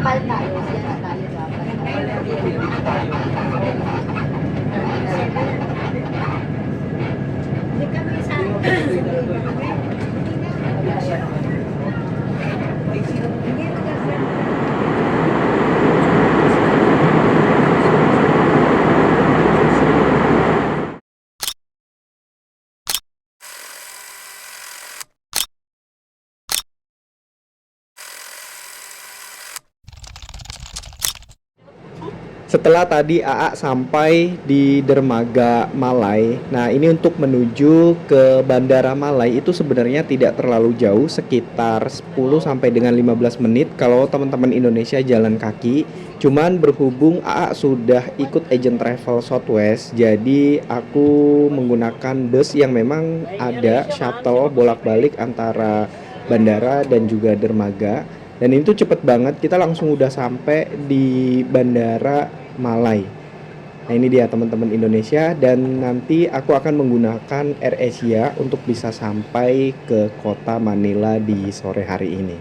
tayo, siya na tayo dapat. Hindi kami sa Setelah tadi AA sampai di dermaga Malai, nah ini untuk menuju ke Bandara Malai itu sebenarnya tidak terlalu jauh, sekitar 10 sampai dengan 15 menit kalau teman-teman Indonesia jalan kaki. Cuman berhubung AA sudah ikut agent travel Southwest, jadi aku menggunakan bus yang memang ada shuttle bolak-balik antara bandara dan juga dermaga. Dan itu cepet banget, kita langsung udah sampai di Bandara Malai. Nah ini dia teman-teman Indonesia, dan nanti aku akan menggunakan AirAsia untuk bisa sampai ke kota Manila di sore hari ini.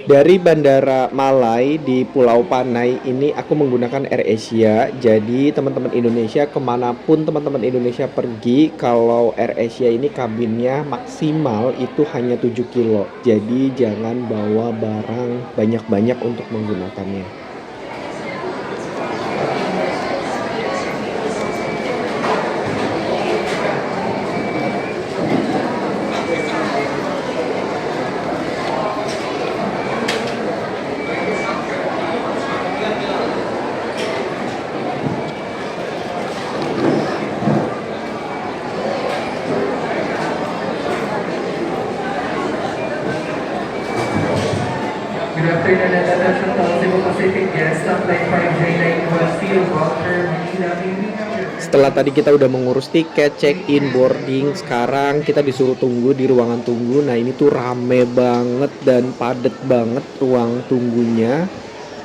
Dari Bandara Malai di Pulau Panai ini aku menggunakan AirAsia. Jadi teman-teman Indonesia kemanapun teman-teman Indonesia pergi, kalau AirAsia ini kabinnya maksimal itu hanya 7 kilo. Jadi jangan bawa barang banyak-banyak untuk menggunakannya. Good afternoon and attention to all Cebu Pacific guests on flight 539 Guangzhou, Walter, Manila. Setelah tadi kita udah mengurus tiket, check-in, boarding, sekarang kita disuruh tunggu di ruangan tunggu. Nah ini tuh rame banget dan padet banget ruang tunggunya.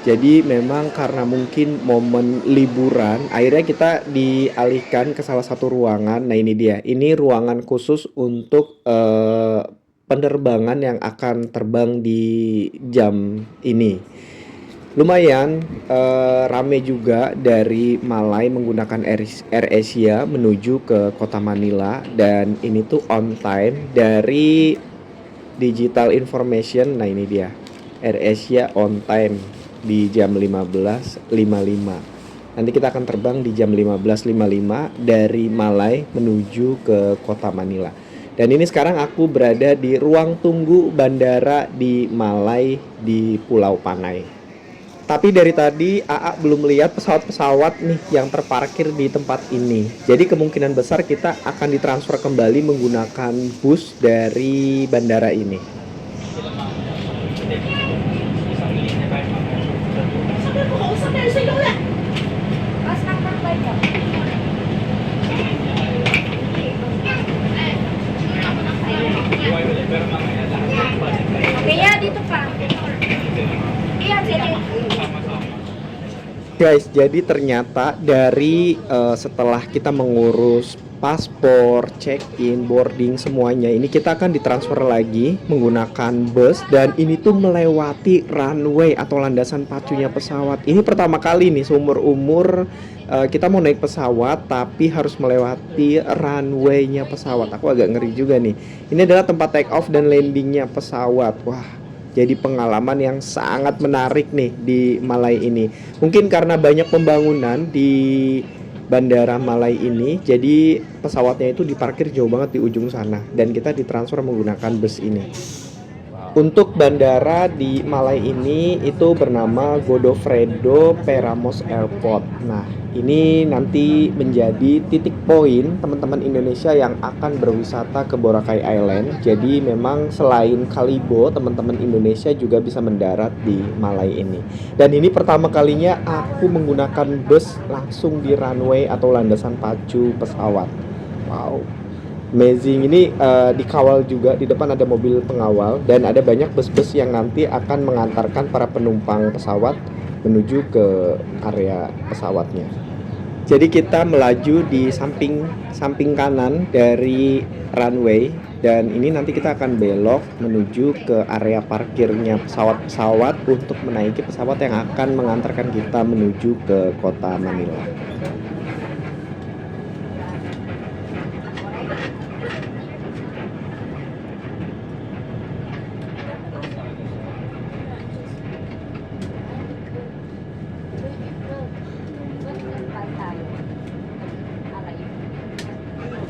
Jadi memang karena mungkin momen liburan, akhirnya kita dialihkan ke salah satu ruangan. Nah ini dia, ini ruangan khusus untuk penerbangan yang akan terbang di jam ini. Lumayan rame juga dari Malai menggunakan AirAsia menuju ke kota Manila, dan ini tuh on time dari digital information. Nah ini dia, AirAsia on time di jam 15.55. Nanti kita akan terbang di jam 15.55 dari Malai menuju ke kota Manila. Dan ini sekarang aku berada di ruang tunggu bandara di Malai di Pulau Panai. Tapi dari tadi AA belum lihat pesawat-pesawat nih yang terparkir di tempat ini. Jadi kemungkinan besar kita akan ditransfer kembali menggunakan bus dari bandara ini. Kaya dito pa. Iya, sige. Guys, jadi ternyata dari setelah kita mengurus paspor, check-in, boarding semuanya, ini kita akan ditransfer lagi menggunakan bus, dan ini tuh melewati runway atau landasan pacunya pesawat. Ini pertama kali nih seumur umur kita mau naik pesawat tapi harus melewati runway-nya pesawat. Aku agak ngeri juga nih. Ini adalah tempat take off dan landingnya pesawat. Wah, jadi pengalaman yang sangat menarik nih di Malai ini. Mungkin karena banyak pembangunan di Bandara Malai ini, jadi pesawatnya itu diparkir jauh banget di ujung sana, dan kita ditransfer menggunakan bus ini. Untuk bandara di Malai ini itu bernama Godofredo Peramos Airport. Nah, ini nanti menjadi titik poin teman-teman Indonesia yang akan berwisata ke Boracay Island. Jadi memang selain Kalibo, teman-teman Indonesia juga bisa mendarat di Malai ini. Dan ini pertama kalinya aku menggunakan bus langsung di runway atau landasan pacu pesawat. Wow, amazing. Ini dikawal juga, di depan ada mobil pengawal, dan ada banyak bus-bus yang nanti akan mengantarkan para penumpang pesawat menuju ke area pesawatnya. Jadi kita melaju di samping kanan dari runway, dan ini nanti kita akan belok menuju ke area parkirnya pesawat-pesawat untuk menaiki pesawat yang akan mengantarkan kita menuju ke kota Manila.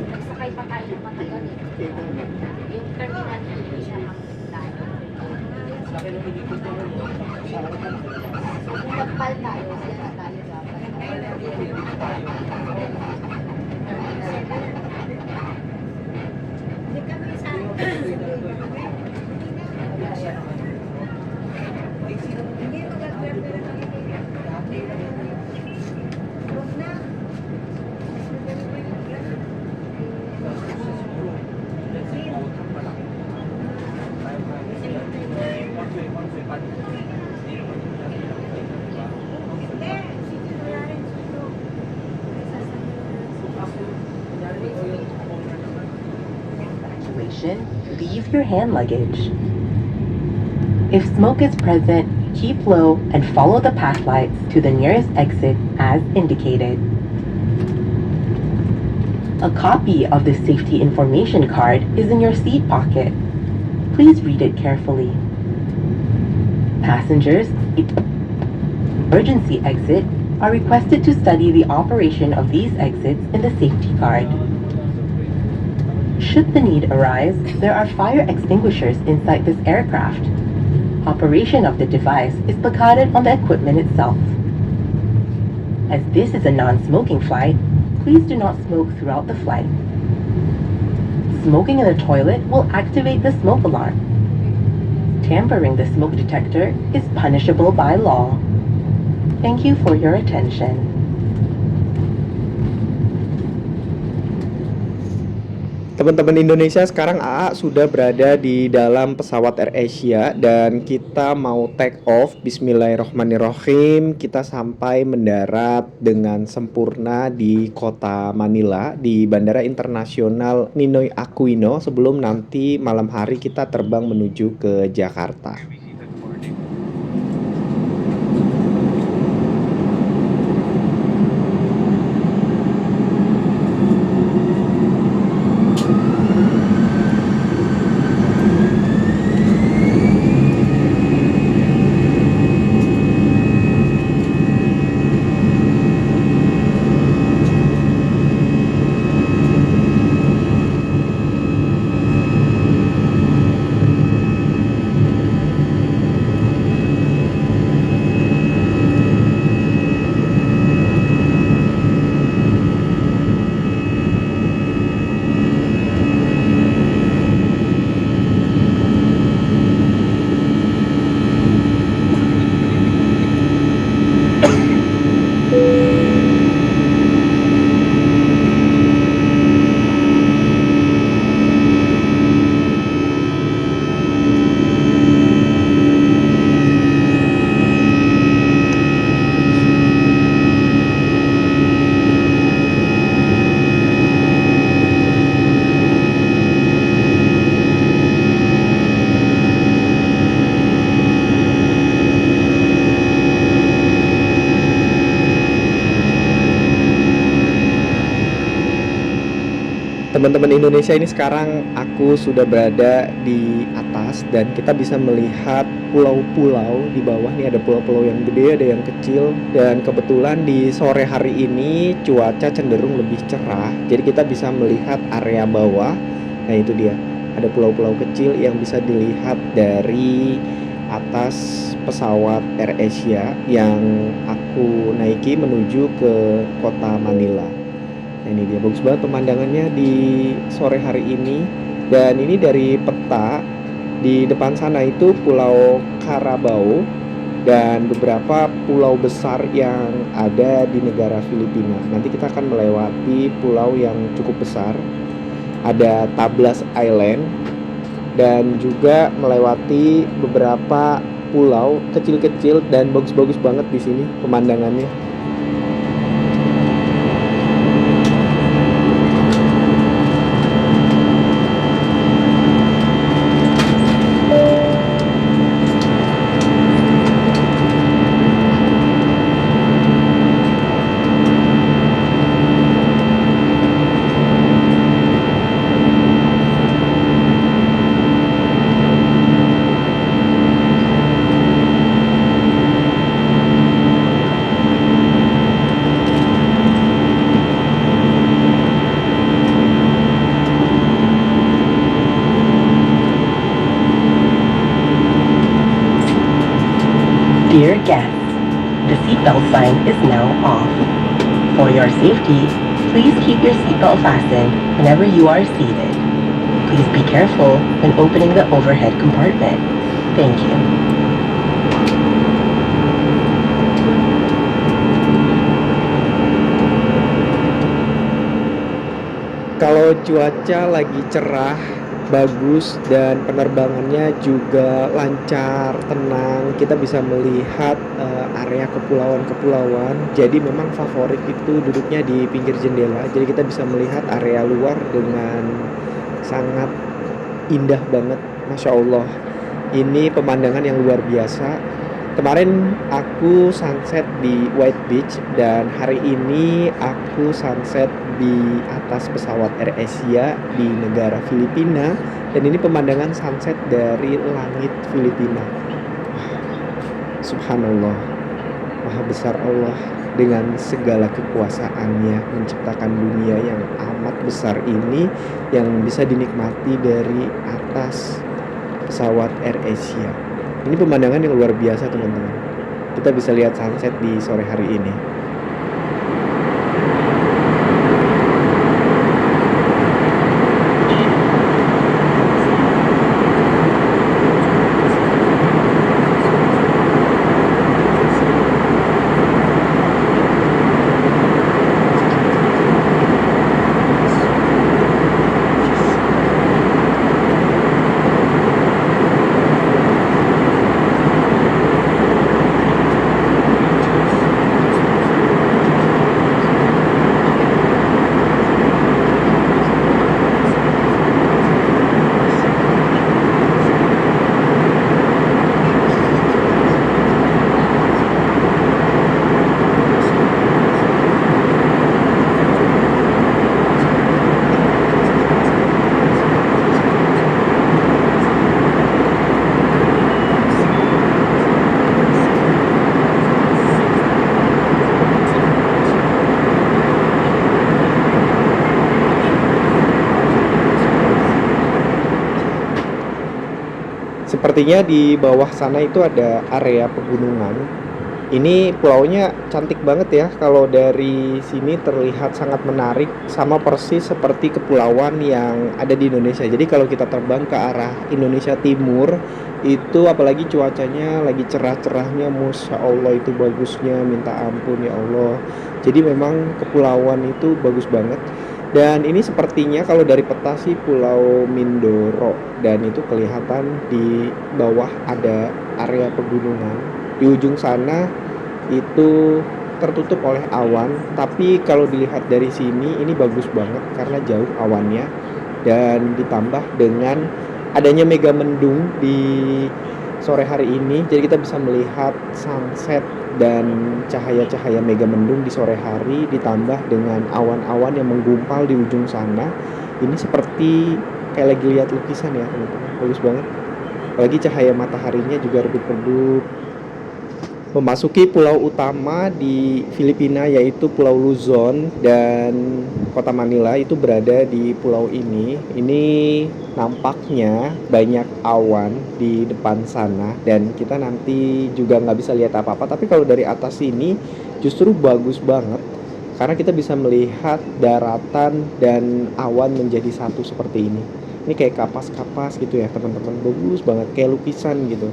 Nagsakay pa tayo ng matagal eh. Yung terminal hindi siya makikita. Kung nagpal tayo, siya na tayo dapat. Hindi kami sa hindi Leave your hand luggage. If smoke is present, keep low and follow the path lights to the nearest exit as indicated. A copy of the safety information card is in your seat pocket. Please read it carefully. Passengers, emergency exit are requested to study the operation of these exits in the safety card. Should the need arise, there are fire extinguishers inside this aircraft. Operation of the device is placarded on the equipment itself. As this is a non-smoking flight, please do not smoke throughout the flight. Smoking in the toilet will activate the smoke alarm. Tampering the smoke detector is punishable by law. Thank you for your attention. Teman-teman Indonesia, sekarang AA sudah berada di dalam pesawat AirAsia dan kita mau take off. Bismillahirrohmanirrohim. Kita sampai mendarat dengan sempurna di kota Manila, di Bandara Internasional Ninoy Aquino, sebelum nanti malam hari kita terbang menuju ke Jakarta. Teman-teman Indonesia, ini sekarang aku sudah berada di atas dan kita bisa melihat pulau-pulau di bawah. Nih ada pulau-pulau yang gede, ada yang kecil, dan kebetulan di sore hari ini cuaca cenderung lebih cerah, jadi kita bisa melihat area bawah. Nah itu dia, ada pulau-pulau kecil yang bisa dilihat dari atas pesawat AirAsia yang aku naiki menuju ke kota Manila. Nah, ini dia, bagus banget pemandangannya di sore hari ini. Dan ini dari peta, di depan sana itu Pulau Carabao dan beberapa pulau besar yang ada di negara Filipina. Nanti kita akan melewati pulau yang cukup besar, ada Tablas Island, dan juga melewati beberapa pulau kecil-kecil dan bagus-bagus banget di sini pemandangannya. guests, the seatbelt sign is now off. For your safety, please keep your seatbelt fastened whenever you are seated. Please be careful when opening the overhead compartment. Thank you. Kalau cuaca lagi cerah, bagus dan penerbangannya juga lancar, tenang, kita bisa melihat area kepulauan-kepulauan. Jadi memang favorit itu duduknya di pinggir jendela. Jadi kita bisa melihat area luar dengan sangat indah banget, Masya Allah. Ini pemandangan yang luar biasa. Kemarin aku sunset di White Beach dan hari ini aku sunset di atas pesawat AirAsia di negara Filipina, dan ini pemandangan sunset dari langit Filipina. Subhanallah, maha besar Allah dengan segala kekuasaannya menciptakan dunia yang amat besar ini yang bisa dinikmati dari atas pesawat AirAsia. Ini pemandangan yang luar biasa, teman-teman. Kita bisa lihat sunset di sore hari ini. Sepertinya di bawah sana itu ada area pegunungan. Ini pulaunya cantik banget ya. Kalau dari sini terlihat sangat menarik, sama persis seperti kepulauan yang ada di Indonesia. Jadi kalau kita terbang ke arah Indonesia Timur, itu apalagi cuacanya lagi cerah-cerahnya, Masya Allah itu bagusnya minta ampun ya Allah. Jadi memang kepulauan itu bagus banget. Dan ini sepertinya kalau dari peta sih Pulau Mindoro, dan itu kelihatan di bawah ada area pegunungan. Di ujung sana itu tertutup oleh awan, tapi kalau dilihat dari sini ini bagus banget karena jauh awannya, dan ditambah dengan adanya mega mendung di sore hari ini, jadi kita bisa melihat sunset dan cahaya-cahaya mega mendung di sore hari ditambah dengan awan-awan yang menggumpal di ujung sana. Ini seperti kayak lagi lihat lukisan ya, teman-teman. Bagus banget. Apalagi cahaya mataharinya juga redup-redup. Memasuki pulau utama di Filipina yaitu Pulau Luzon, dan kota Manila itu berada di pulau ini. Ini nampaknya banyak awan di depan sana dan kita nanti juga nggak bisa lihat apa-apa. Tapi kalau dari atas ini justru bagus banget karena kita bisa melihat daratan dan awan menjadi satu seperti ini. Ini kayak kapas-kapas gitu ya teman-teman, bagus banget kayak lukisan gitu.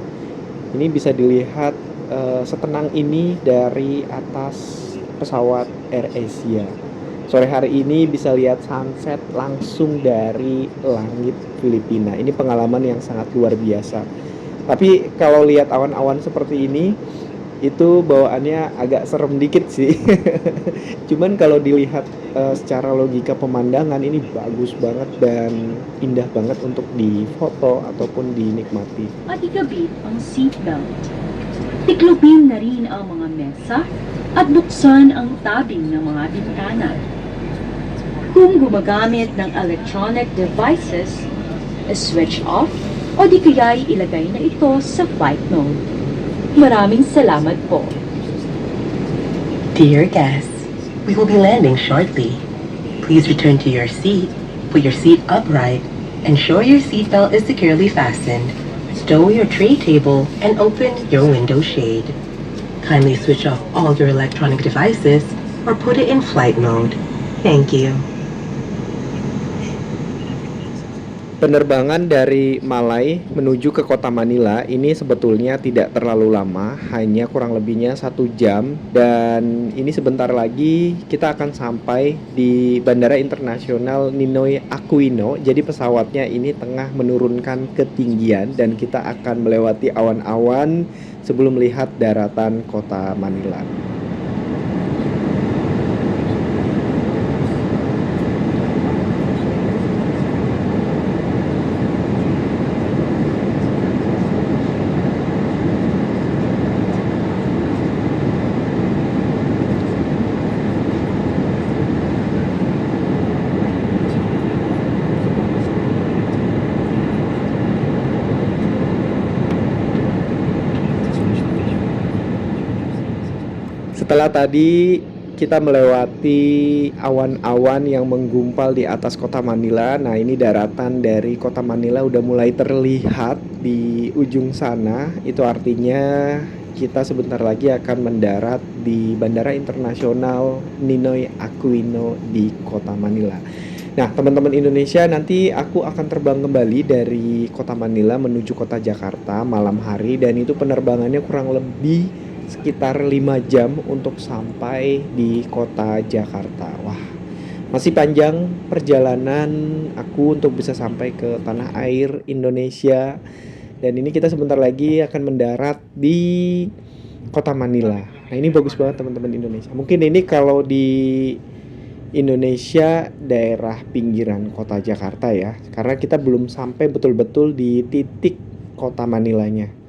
Ini bisa dilihat setenang ini dari atas pesawat AirAsia. Sore hari ini bisa lihat sunset langsung dari langit Filipina. Ini pengalaman yang sangat luar biasa. Tapi kalau lihat awan-awan seperti ini, itu bawaannya agak serem dikit sih. Cuman kalau dilihat secara logika pemandangan ini bagus banget dan indah banget untuk difoto ataupun dinikmati. At ikabit ang seatbelt. Tiklopin na rin ang mga mesa at buksan ang tabing ng mga bintana. Kung gumagamit ng electronic devices, switch off o di kaya'y ilagay na ito sa flight mode. Maraming salamat po. Dear guests, we will be landing shortly. Please return to your seat, put your seat upright, ensure your seatbelt is securely fastened, stow your tray table, and open your window shade. Kindly switch off all your electronic devices or put it in flight mode. Thank you. Penerbangan dari Malai menuju ke kota Manila ini sebetulnya tidak terlalu lama, hanya kurang lebihnya 1 jam. Dan ini sebentar lagi kita akan sampai di Bandara Internasional Ninoy Aquino. Jadi pesawatnya ini tengah menurunkan ketinggian dan kita akan melewati awan-awan sebelum melihat daratan kota Manila. Setelah tadi kita melewati awan-awan yang menggumpal di atas kota Manila. Nah, ini daratan dari kota Manila udah mulai terlihat di ujung sana. Itu artinya kita sebentar lagi akan mendarat di Bandara Internasional Ninoy Aquino di kota Manila. Nah, teman-teman Indonesia, nanti aku akan terbang kembali dari kota Manila menuju kota Jakarta malam hari, dan itu penerbangannya kurang lebih sekitar 5 jam untuk sampai di kota Jakarta. Wah, masih panjang perjalanan aku untuk bisa sampai ke tanah air Indonesia. Dan ini kita sebentar lagi akan mendarat di kota Manila. Nah, ini bagus banget teman-teman Indonesia. Mungkin ini kalau di Indonesia daerah pinggiran kota Jakarta ya, karena kita belum sampai betul-betul di titik kota Manilanya.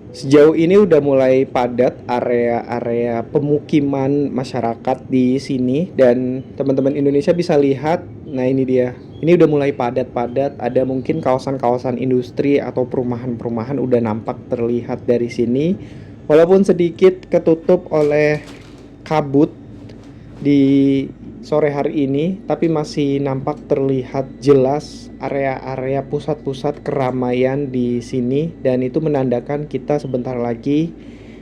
Sejauh ini udah mulai padat area-area pemukiman masyarakat di sini, dan teman-teman Indonesia bisa lihat. Nah, ini dia. Ini udah mulai padat-padat, ada mungkin kawasan-kawasan industri atau perumahan-perumahan udah nampak terlihat dari sini. Walaupun sedikit ketutup oleh kabut di sore hari ini, tapi masih nampak terlihat jelas area-area pusat-pusat keramaian di sini, dan itu menandakan kita sebentar lagi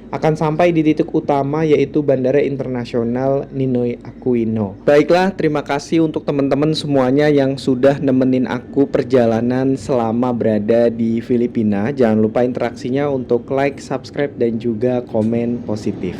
akan sampai di titik utama, yaitu Bandara Internasional Ninoy Aquino. Baiklah, terima kasih untuk teman-teman semuanya yang sudah nemenin aku perjalanan selama berada di Filipina. Jangan lupa interaksinya untuk like, subscribe, dan juga komen positif.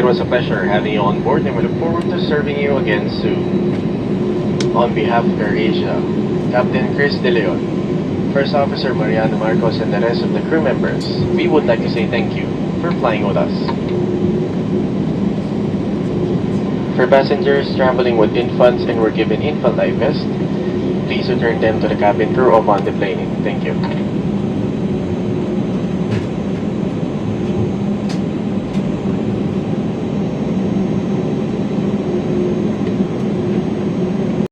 It was a pleasure having you on board and we look forward to serving you again soon. On behalf of AirAsia, Captain Chris De Leon, First Officer Mariano Marcos, and the rest of the crew members, we would like to say thank you for flying with us. For passengers traveling with infants and were given infant life vest, please return them to the cabin crew upon deplaning. Thank you.